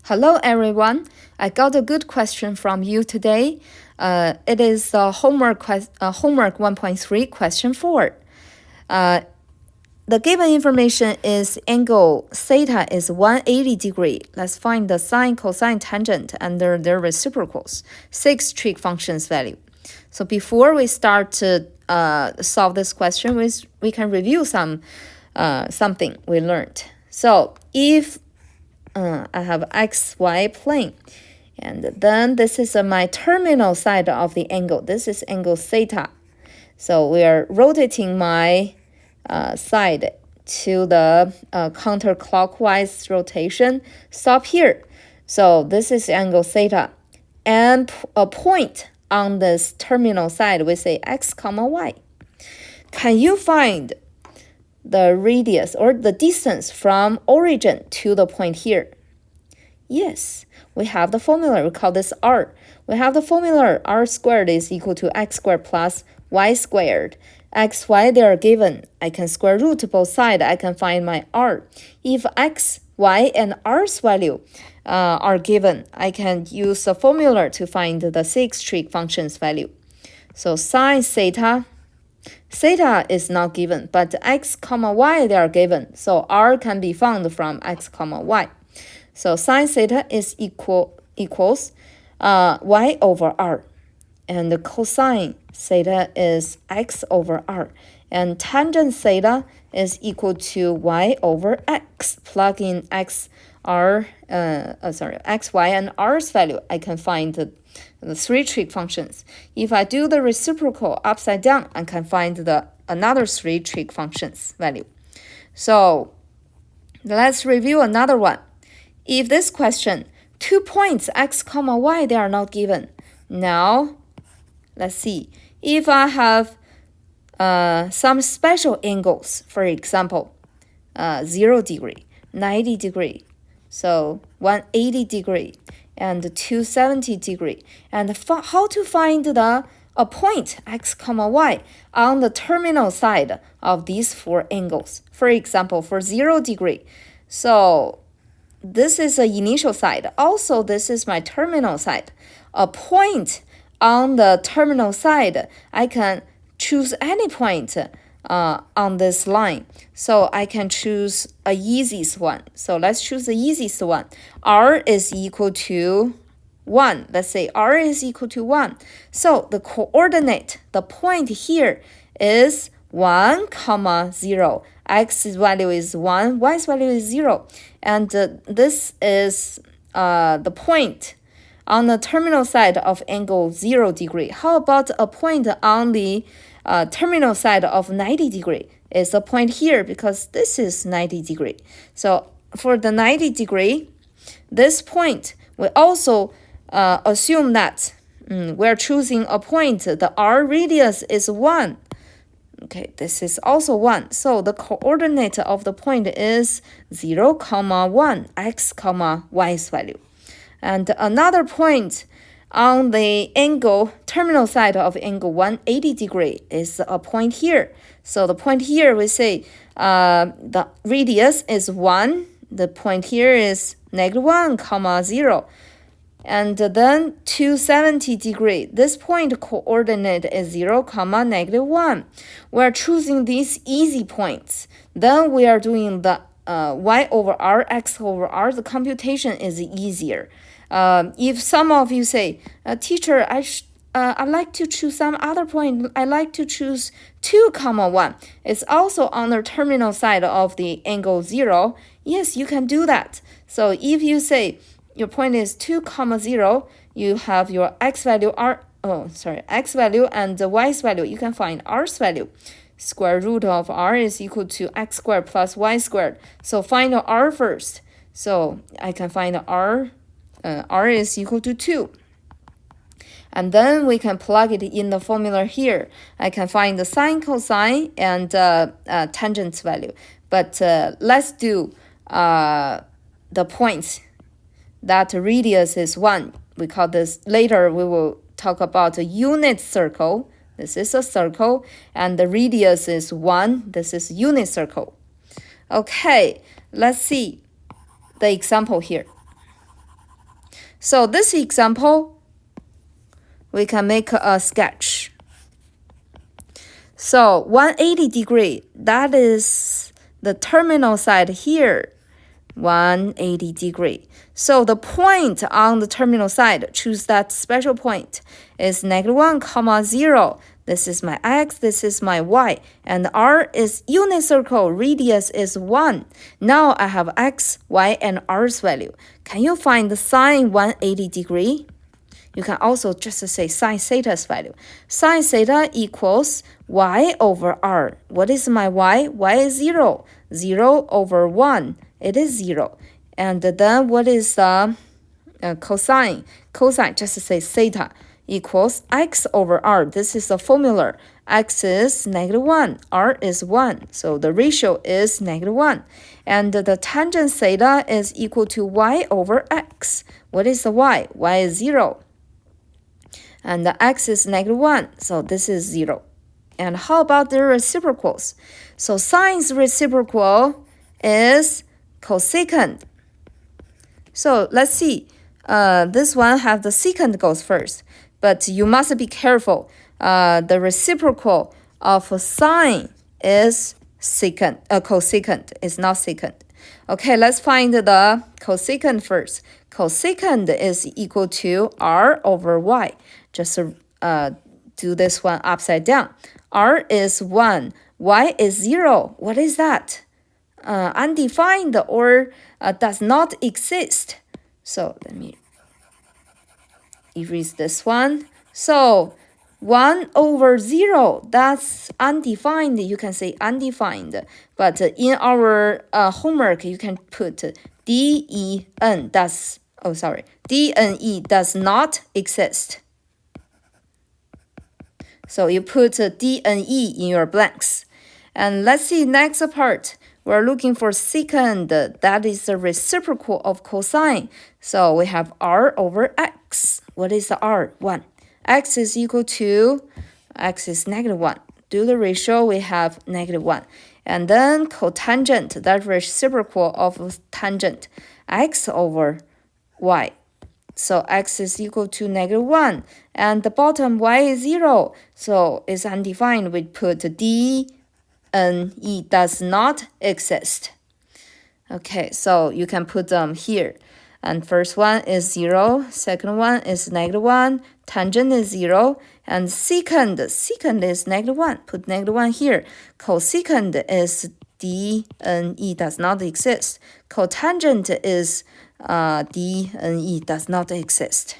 Hello everyone, I got a good question from you today. It is homework 1.3 question 4. The given information is angle theta is 180 degree. Let's find the sine, cosine, tangent under their reciprocals. 6 trig functions value. So before we start to solve this question, we can review something we learned. So if I have xy plane, and then this is my terminal side of the angle. This is angle theta. So we are rotating my side to the counterclockwise rotation. Stop here. So this is angle theta. And a point on this terminal side, we say x comma y. Can you find the radius or the distance from origin to the point here? Yes, we have the formula. We call this r. We have the formula r squared is equal to x squared plus y squared. X, y, they are given. I can square root both sides. I can find my r. If x, y, and r's value are given, I can use the formula to find the 6 trig functions value. So sine theta is not given, but x comma y they are given. So r can be found from x comma y. So sine theta is equals y over r. And the cosine theta is x over r. And tangent theta is equal to y over x. Plug in x, y, and r's value. I can find the 3 trig functions. If I do the reciprocal upside down, I can find another 3 trig functions value. So let's review another one. If this question, 2 points x comma y, they are not given. Now, let's see. If I have some special angles, for example, 0 degree, 90 degree, so 180 degree, and 270 degree, and how to find a point x comma y on the terminal side of these 4 angles. For example, for 0 degree, so this is the initial side. Also, this is my terminal side. A point on the terminal side, I can choose any point on this line. So I can choose a easiest one. So let's choose the easiest one. R is equal to 1. Let's say R is equal to 1. So the coordinate, the point here is 1, 0. X's value is 1, y's value is 0. And this is the point on the terminal side of angle 0 degree. How about a point on the terminal side of 90 degree? It's a point here because this is 90 degree. So for the 90 degree, this point, we also assume that we're choosing a point. The r radius is 1. Okay, this is also 1. So the coordinate of the point is 0, 1, x, y's value. And another point on the angle, terminal side of angle 180 degree is a point here. So the point here, we say the radius is 1. The point here is -1, 0. And then 270 degree. This point coordinate is 0, -1. We're choosing these easy points. Then we are doing the y over r, x over r. The computation is easier. If some of you say, teacher, I like to choose some other point. I like to choose 2, 1. It's also on the terminal side of the angle 0. Yes, you can do that. So if you say your point is 2, 0, you have your x value x value and the y's value. You can find r's value. Square root of r is equal to x squared plus y squared. So find the r first. So I can find the r is equal to 2. And then we can plug it in the formula here. I can find the sine, cosine, and tangent value. But let's do the points. That radius is 1. We call this, later we will talk about a unit circle. This is a circle, and the radius is 1. This is unit circle. Okay, let's see the example here. So this example, we can make a sketch. So 180 degree, that is the terminal side here, 180 degree. So the point on the terminal side, choose that special point, is -1, 0. This is my x, this is my y, and r is unit circle, radius is 1. Now I have x, y, and r's value. Can you find the sine 180 degree? You can also just say sine theta's value. Sine theta equals y over r. What is my y? Y is 0. 0 over 1. It is 0. And then what is the cosine? Cosine, just say theta equals x over r. This is the formula. X is -1, r is 1. So the ratio is -1. And the tangent theta is equal to y over x. What is the y? Y is 0. And the x is -1, so this is 0. And how about the reciprocals? So sine's reciprocal is cosecant. So let's see. This one have the secant goes first, but you must be careful. The reciprocal of sine is secant. Cosecant is not secant. Okay, let's find the cosecant first. Cosecant is equal to r over y. Just do this one upside down. R is 1, y is 0. What is that? Undefined or does not exist. So let me erase this one. So 1 over 0, that's undefined. You can say undefined. But in our homework, you can put DEN does, DNE does not exist. So you put DNE in your blanks. And let's see next part. We're looking for secant, that is the reciprocal of cosine. So we have r over x. What is the r? 1. X is equal to, x is -1. Do the ratio, we have -1. And then cotangent, that reciprocal of tangent, x over y. So x is equal to -1. And the bottom y is 0. So it's undefined. We put D and E does not exist. Okay, so you can put them here. And first one is 0. Second one is -1. Tangent is 0. And secant is -1. Put -1 here. Cosecant is D and E does not exist. Cotangent is D and E does not exist.